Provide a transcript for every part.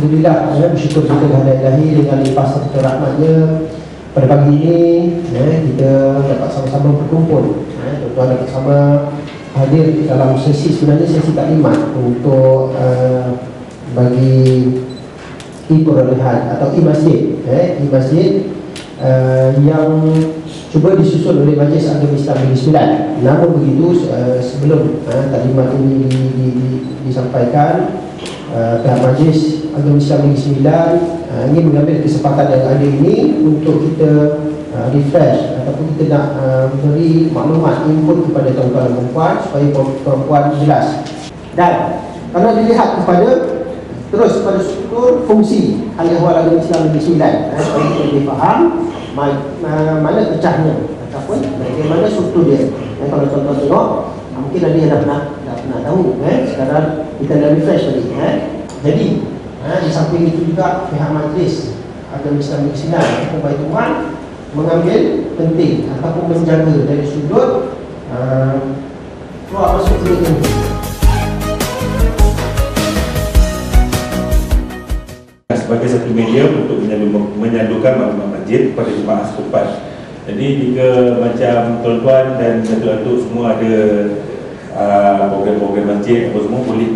Alhamdulillah, bersyukur kita kepada Ilahi dengan limpah serta rahmatnya. Pada pagi ini kita dapat sama-sama berkumpul, tuan-tuan dapat sama hadir dalam sesi, sebenarnya sesi taklimat untuk bagi perolehan atau e-masjid, e-masjid yang cuba disusun oleh Majlis Agama Islam Negeri Sembilan. Namun begitu, sebelum taklimat ini disampaikan, pihak Majlis Agama Islam Negeri Sembilan ingin mengambil kesempatan yang ada ini untuk kita refresh ataupun kita nak beri maklumat, input kepada tuan-tuan dan perempuan supaya perempuan jelas. Dan kalau dilihat terus kepada struktur fungsi Ahli-Ehwal Agama Islam Negeri Sembilan, supaya kita lebih faham mana pecahnya ataupun bagaimana struktur dia. Kalau tuan-tuan tengok, mungkin ada yang dah pernah tahu, sekarang kita dah refresh tadi. Jadi di samping itu juga pihak Majlis Agama Islam Negeri Sembilan ataupun Baituman mengambil penting ataupun menjaga dari sudut keluar masuk klinik ini. Sebagai satu media untuk menyalukan maklumat masjid kepada jemaah setempat. Jadi jika macam tuan-tuan dan datuk-datuk semua ada program-program masjid apa semua, boleh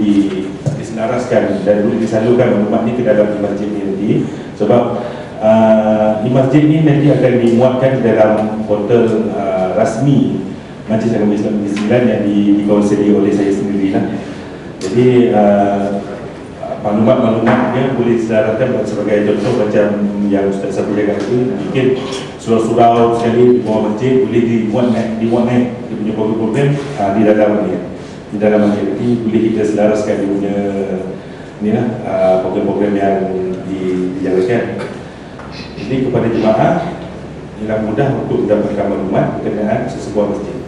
diselaraskan dan boleh disalurkan maklumat ni ke dalam masjid ni nanti. Sebab di masjid ni nanti akan dimuatkan dalam portal rasmi Majlis Agama Islam Negeri Sembilan yang dikawasi oleh saya sendirilah. Jadi maklumat-maklumatnya boleh diselaraskan sebagai contoh macam yang Ustaz Sabu cakap itu, mungkin surau-surau sekali di bawah masjid boleh dimuat naik dia punya program di dalam masjid ini boleh kita selaraskan dia punya program-program yang dijalankan. Jadi kepada jemaah ialah mudah untuk mendapatkan maklumat berkenaan sesebuah masjid.